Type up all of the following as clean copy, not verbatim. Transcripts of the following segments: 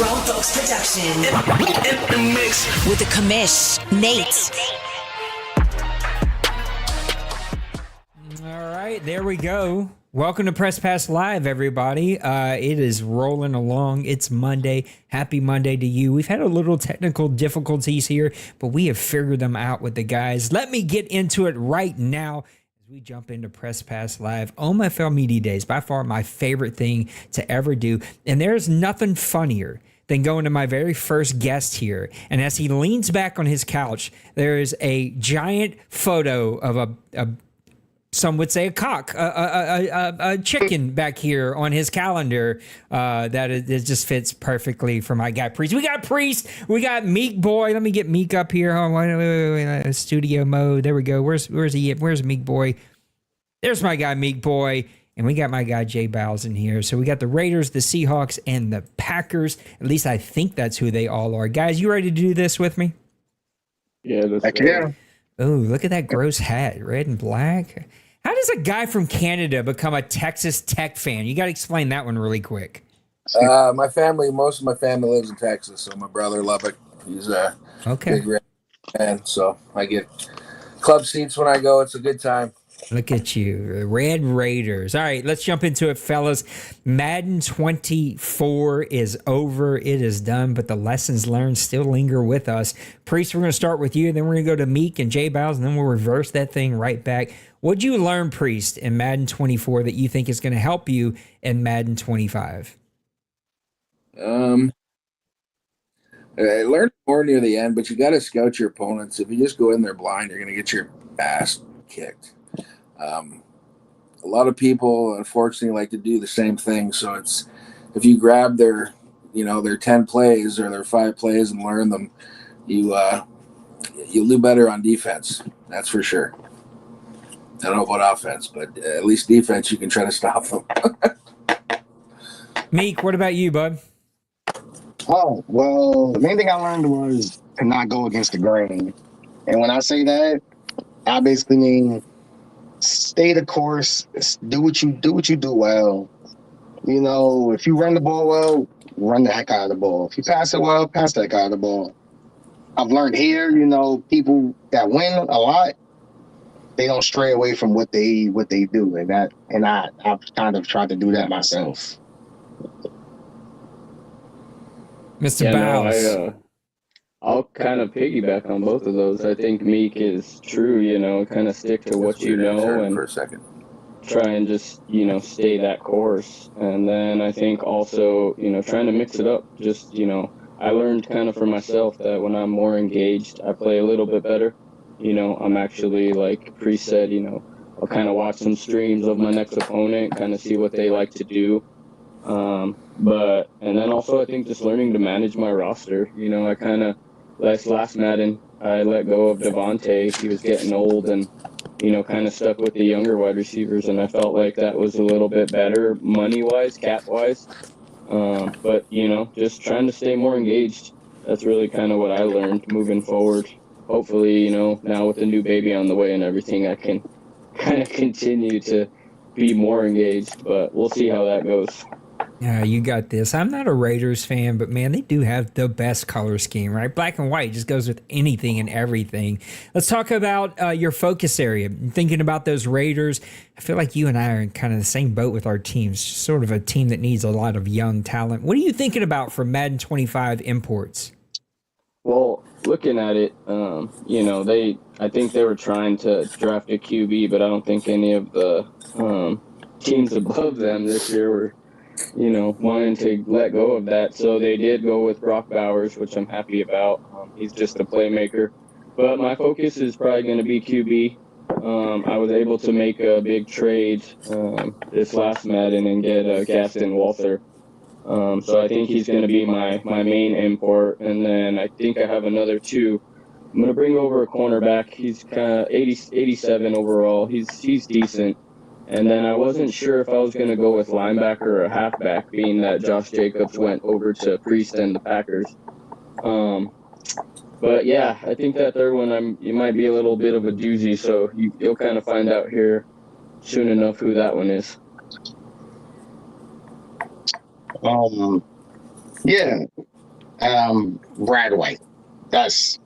Grown Folks Production. In mix with the commish, Nate. All right, there we go. Welcome to Press Pass Live, everybody. It is rolling along. It's Monday. Happy Monday to you. We've had a little technical difficulties here, but we have figured them out with the guys. Let me get into it right now as we jump into Press Pass Live. OMFL Media Days, by far my favorite thing to ever do. And there's nothing funnier than going to my very first guest here. And as he leans back on his couch, there is a giant photo of a some would say a cock, a chicken back here on his calendar that it just fits perfectly for my guy Priest. We got Priest. We got Meek Boy. Let me get Meek up here. Oh, wait, studio mode. There we go. Where's he? Where's Meek Boy? There's my guy Meek Boy. And we got my guy JaBowles in here. So we got the Raiders, the Seahawks, and the Packers. At least I think that's who they all are. Guys, you ready to do this with me? Yeah, let's go. Oh, look at that gross hat, red and black. How does a guy from Canada become a Texas Tech fan? You got to explain that one really quick. Most of my family lives in Texas. So my brother Lubbock, he's a big Red fan. So I get club seats when I go. It's a good time. Look at you, Red Raiders. All right, let's jump into it, fellas. Madden 24 is over. It is done, but the lessons learned still linger with us. Priest, we're going to start with you, then we're going to go to Meek and JaBowles, and then we'll reverse that thing right back. What'd you learn, Priest, in Madden 24 that you think is going to help you in Madden 25? I learned more near the end, but you got to scout your opponents. If you just go in there blind, you're going to get your ass kicked. A lot of people, unfortunately, like to do the same thing. So it's if you grab their 10 plays or their 5 plays and learn them, you'll do better on defense. That's for sure. I don't know about offense, but at least defense, you can try to stop them. Meek, what about you, bud? Oh, well, the main thing I learned was to not go against the grain. And when I say that, I basically mean stay the course, do what you do well. You know, if you run the ball well, run the heck out of the ball. If you pass it well, pass the heck out of the ball. I've learned here, people that win a lot, they don't stray away from what they do, and I've kind of tried to do that myself. Mr. Bowles. I'll kind of piggyback on both of those. I think Meek is true, kind of stick to what you know and for a second. Try and just, stay that course. And then I think also, trying to mix it up. Just, I learned kind of for myself that when I'm more engaged, I play a little bit better. I'm actually, like Priest said, I'll kind of watch some streams of my next opponent, kind of see what they like to do. And then also I think just learning to manage my roster. I kind of, last Madden, I let go of Devontae. He was getting old and, kind of stuck with the younger wide receivers. And I felt like that was a little bit better money-wise, cap-wise. But, just trying to stay more engaged. That's really kind of what I learned moving forward. Hopefully, now with the new baby on the way and everything, I can kind of continue to be more engaged. But we'll see how that goes. Yeah, you got this. I'm not a Raiders fan, but man, they do have the best color scheme, right? Black and white just goes with anything and everything. Let's talk about your focus area. Thinking about those Raiders, I feel like you and I are in kind of the same boat with our teams. Sort of a team that needs a lot of young talent. What are you thinking about for Madden 25 imports? Well, looking at it, I think they were trying to draft a QB, but I don't think any of the teams above them this year were wanting to let go of that. So they did go with Brock Bowers, which I'm happy about. He's just a playmaker. But my focus is probably going to be QB. I was able to make a big trade this last Madden and get Gaston Walther. So I think he's going to be my main import. And then I think I have another 2. I'm going to bring over a cornerback. He's kind of 87 overall. He's decent. And then I wasn't sure if I was going to go with linebacker or a halfback, being that Josh Jacobs went over to Priest and the Packers. But yeah, I think that third one, it might be a little bit of a doozy, so you'll kind of find out here soon enough who that one is. Yeah, Brad White. That's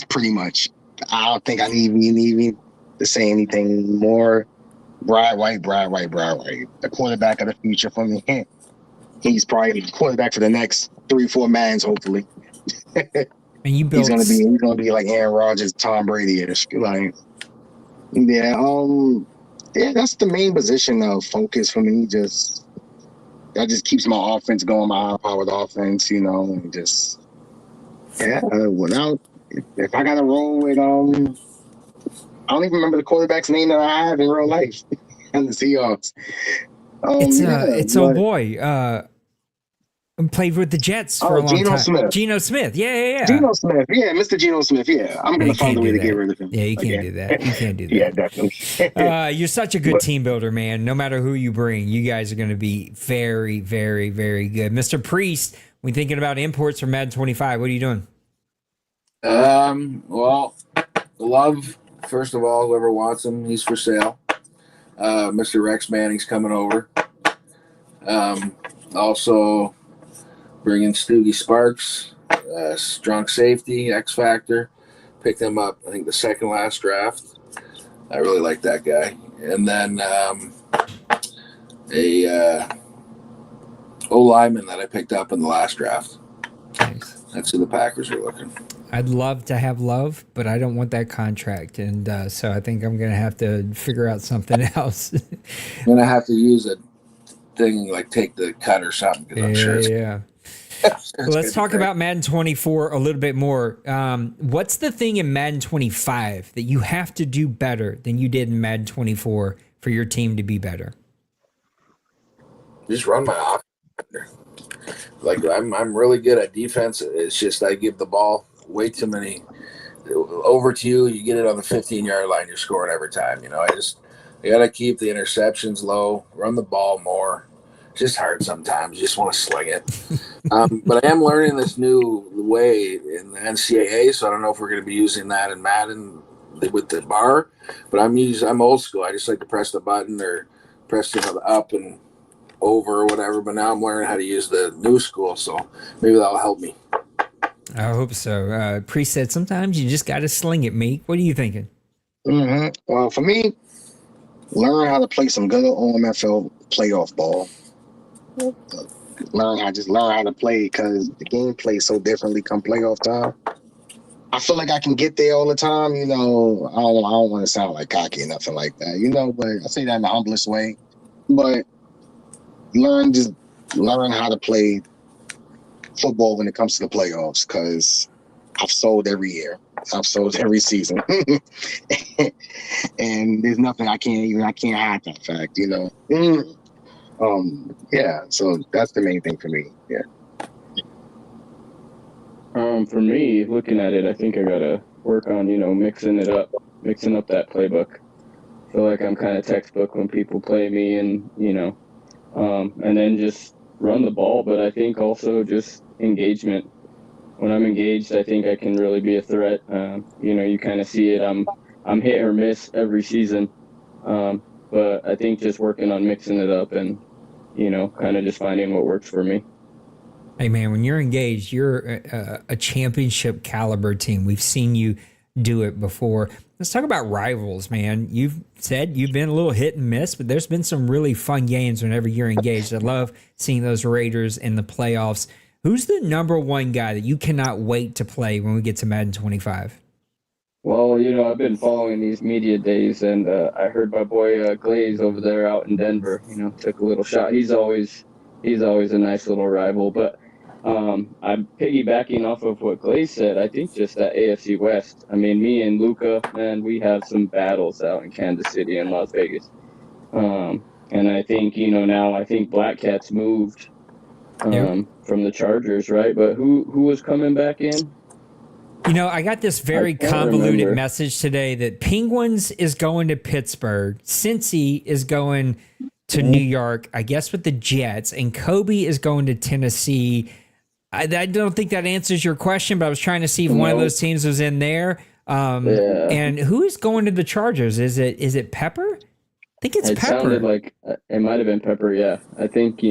pretty much. I don't think I need to say anything more. Brad White. The quarterback of the future for me. He's probably the quarterback for the next 3-4 Maddens, hopefully. And you built. He's gonna be like Aaron Rodgers, Tom Brady-ish. Like, yeah, that's the main position of focus for me. That just keeps my offense going, my high-powered offense, and just without if I got to roll with I don't even remember the quarterback's name that I have in real life and the Seahawks. It's a boy. Played with the Jets for a long Geno time. Smith. Geno Smith. Yeah. Geno Smith. Yeah, Mr. Geno Smith. Yeah. I'm going to find a way to get rid of him. Yeah, you can't do that. You can't do that. Yeah, definitely. You're such a good team builder, man. No matter who you bring, you guys are going to be very, very, very good. Mr. Priest, when thinking about imports from Madden 25, what are you doing? Well, Love, first of all, whoever wants him, he's for sale. Mr. Rex Manning's coming over. Also, bringing Stoogie Sparks, strong safety, X Factor. Picked him up, I think, the second last draft. I really like that guy. And then a O-lineman that I picked up in the last draft. Nice. That's who the Packers are looking. I'd love to have Love, but I don't want that contract. And so I think I'm going to have to figure out something else. I'm going to have to use a thing, like take the cut or something. Because I'm sure Yeah. Well, let's talk about Madden 24 a little bit more. What's the thing in Madden 25 that you have to do better than you did in Madden 24 for your team to be better? Just run my offense. Like, I'm really good at defense. It's just I give the ball way too many over to you. You get it on the 15-yard line, you're scoring every time. I got to keep the interceptions low, run the ball more. It's just hard sometimes. You just want to sling it. But I am learning this new way in the NCAA, so I don't know if we're going to be using that in Madden with the bar. But I'm old school. I just like to press the button or press up and over or whatever. But now I'm learning how to use the new school, so maybe that'll help me. I hope so. Priest said sometimes you just got to sling it, Meek. What are you thinking? Mm-hmm. Well, for me, learn how to play some good OMFL playoff ball. Learn how to play, because the game plays so differently come playoff time. I feel like I can get there all the time. I don't want to sound like cocky or nothing like that. But I say that in the humblest way. But learn how to play football when it comes to the playoffs, because I've sold every year. I've sold every season. And there's nothing I can't hide that fact, so that's the main thing for me. Yeah. For me, looking at it, I think I gotta work on, mixing up that playbook. I feel like I'm kind of textbook when people play me, and and then just run the ball. But I think also just engagement. When I'm engaged, I think I can really be a threat. You kind of see it. I'm hit or miss every season. But I think just working on mixing it up and, kind of just finding what works for me. Hey, man, when you're engaged, you're a championship caliber team. We've seen you do it before. Let's talk about rivals, man. You've said you've been a little hit and miss, but there's been some really fun games whenever you're engaged. I love seeing those Raiders in the playoffs. Who's the number one guy that you cannot wait to play when we get to Madden 25? Well, I've been following these media days, and I heard my boy Glaze over there out in Denver, took a little shot. He's always a nice little rival. But I'm piggybacking off of what Glaze said. I think just that AFC West. I mean, me and Luca, man, we have some battles out in Kansas City and Las Vegas. And I think, now I think Black Cat's moved from the Chargers, right? But who was coming back in? I got this very convoluted message today that Penguins is going to Pittsburgh, Cincy is going to New York, I guess with the Jets, and Kobe is going to Tennessee. I don't think that answers your question, but I was trying to see if one of those teams was in there. And who is going to the Chargers? Is it Pepper? I think it's Pepper. Sounded like it might have been Pepper, yeah. I think,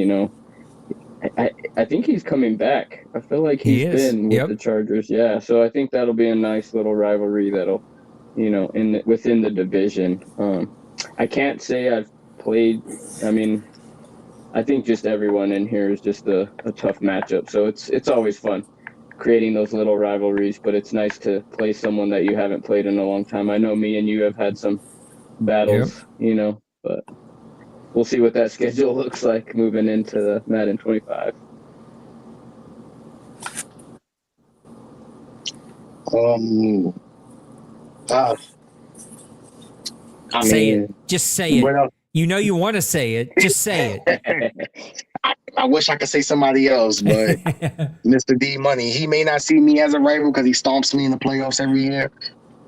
I think he's coming back. I feel like He he's is. been with Yep. the Chargers. Yeah, so I think that'll be a nice little rivalry that'll, within the division. I can't say I've played. I mean, I think just everyone in here is just a tough matchup. So it's always fun creating those little rivalries, but it's nice to play someone that you haven't played in a long time. I know me and you have had some Yep. battles, but we'll see what that schedule looks like moving into the Madden 25. Uh, I Say mean, it. Just say what it. else? You know you want to say it. Just say I wish I could say somebody else, but it. Mr. D Money, he may not see me as a rival because he stomps me in the playoffs every year.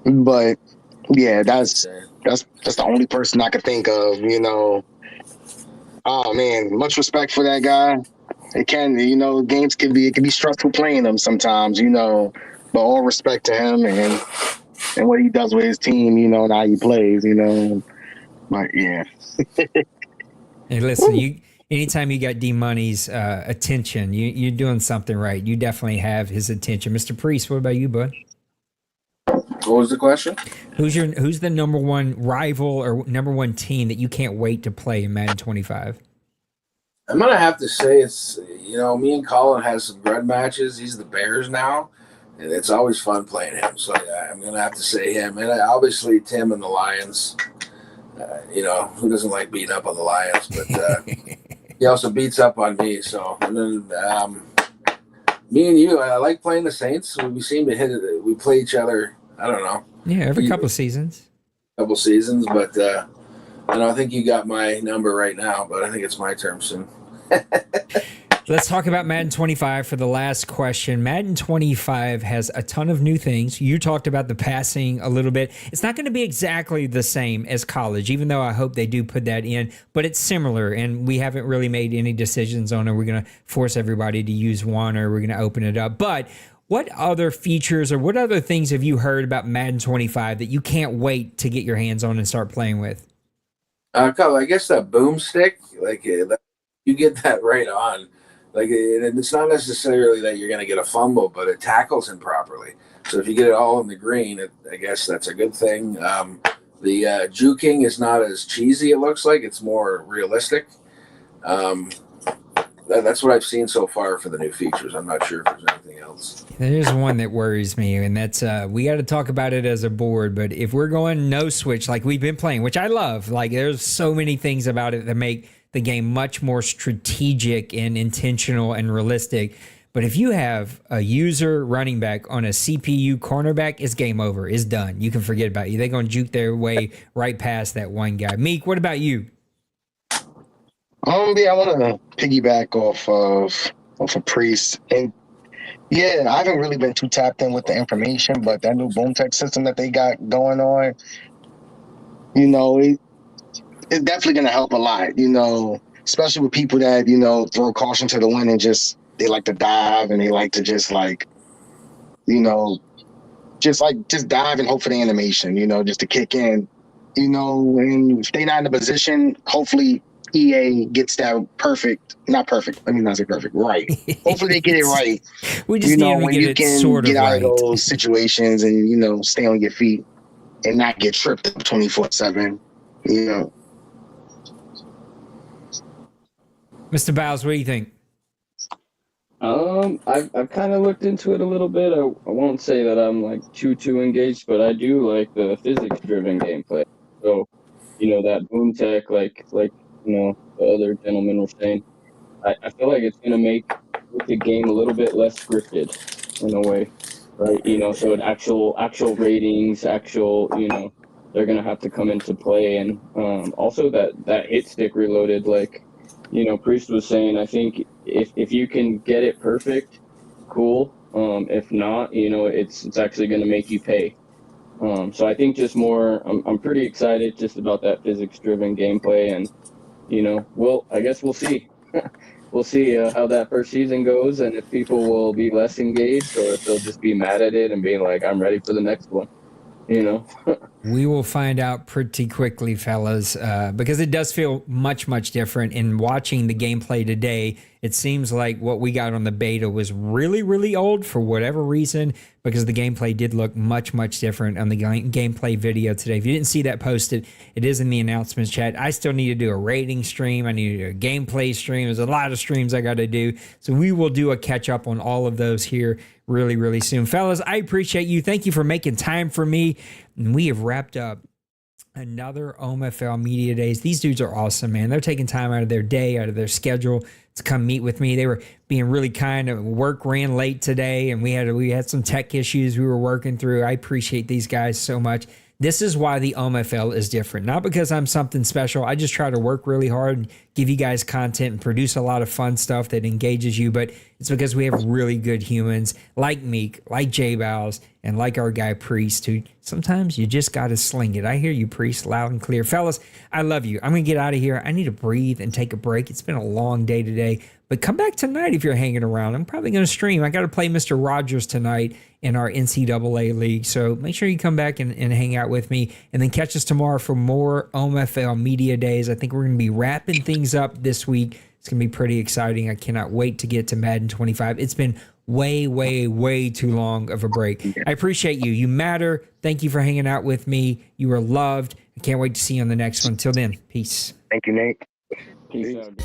But yeah, that's the only person I could think of. Oh man, much respect for that guy. It can, games can be stressful playing them sometimes, but all respect to him and what he does with his team, and how he plays, But yeah. Hey, listen, anytime you got D Money's attention, you're doing something right. You definitely have his attention. Mr. Priest, what about you, bud? What was the question? Who's the number one rival or number one team that you can't wait to play in Madden 25? I'm gonna have to say it's me and Colin has some grud matches. He's the Bears now, and it's always fun playing him. So yeah, I'm gonna have to say him, and obviously Tim and the Lions. Who doesn't like beating up on the Lions, but he also beats up on me. So and then me and you, I like playing the Saints. We seem to hit it. We play each other. I don't know. Yeah, every couple of seasons. Couple seasons, but I think you got my number right now. But I think it's my turn soon. Let's talk about Madden 25 for the last question. Madden 25 has a ton of new things. You talked about the passing a little bit. It's not going to be exactly the same as college, even though I hope they do put that in, but it's similar, and we haven't really made any decisions on it. We're going to force everybody to use one, or we're going to open it up. But what other features or what other things have you heard about Madden 25 that you can't wait to get your hands on and start playing with? Colin, I guess that boomstick, you get that right on. And it's not necessarily that you're going to get a fumble, but it tackles him properly. So if you get it all in the green, I guess that's a good thing. The juking is not as cheesy, it looks like. It's more realistic. That's what I've seen so far for the new features. I'm not sure if there's anything else. There's one that worries me, and that's we got to talk about it as a board. But if we're going no switch like we've been playing, which I love, there's so many things about it that make the game much more strategic and intentional and realistic. But if you have a user running back on a CPU cornerback, it's game over. It's done. You can forget about you. They're going to juke their way right past that one guy. Meek, what about you? Yeah, I want to piggyback off of Priest, and yeah, I haven't really been too tapped in with the information, but that new boom tech system that they got going on, it's definitely going to help a lot, especially with people that, throw caution to the wind and they like to dive and they like to just dive and hope for the animation, just to kick in, and if they're not in a position, hopefully EA gets that not perfect. Let me not say perfect, right. Hopefully they get it right. We just need to get it sort of get out right. of those situations and, stay on your feet and not get tripped up 24/7, Mr. Bowles, what do you think? I've kind of looked into it a little bit. I won't say that I'm too engaged, but I do like the physics driven gameplay. So, that boom tech, the other gentlemen were saying, I feel like it's gonna make the game a little bit less scripted in a way, right? So actual ratings, they're gonna have to come into play, and also that hit stick reloaded, Priest was saying, I think if you can get it perfect, cool. If not, it's actually going to make you pay. So I think just more, I'm pretty excited just about that physics-driven gameplay, and I guess we'll see. We'll see how that first season goes, and if people will be less engaged, or if they'll just be mad at it and being like, I'm ready for the next one. We will find out pretty quickly, fellas, because it does feel much, much different. In watching the gameplay today, it seems like what we got on the beta was really, really old for whatever reason, because the gameplay did look much, much different on the gameplay video today. If you didn't see that posted, it is in the announcements chat. I still need to do a rating stream. I need to do a gameplay stream. There's a lot of streams I got to do. So we will do a catch up on all of those here really, really soon. Fellas, I appreciate you. Thank you for making time for me. And we have wrapped up another OMFL Media Days. These dudes are awesome, man. They're taking time out of their day, out of their schedule to come meet with me. They were being really kind. Work ran late today, and we had some tech issues we were working through. I appreciate these guys so much. This is why the OMFL is different. Not because I'm something special. I just try to work really hard and give you guys content and produce a lot of fun stuff that engages you, but it's because we have really good humans like Meek, like JaBowles, and like our guy Priest, who sometimes you just got to sling it. I hear you, Priest, loud and clear. Fellas, I love you. I'm going to get out of here. I need to breathe and take a break. It's been a long day today, but come back tonight if you're hanging around. I'm probably going to stream. I got to play Mr. Rogers tonight in our NCAA league, so make sure you come back and hang out with me, and then catch us tomorrow for more OMFL Media Days. I think we're going to be wrapping things up this week. It's going to be pretty exciting. I cannot wait to get to Madden 25. It's been way, way, way too long of a break. I appreciate you. You matter. Thank you for hanging out with me. You are loved. I can't wait to see you on the next one. Till then, peace. Thank you, Nate. Peace out.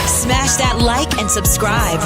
Smash that like and subscribe.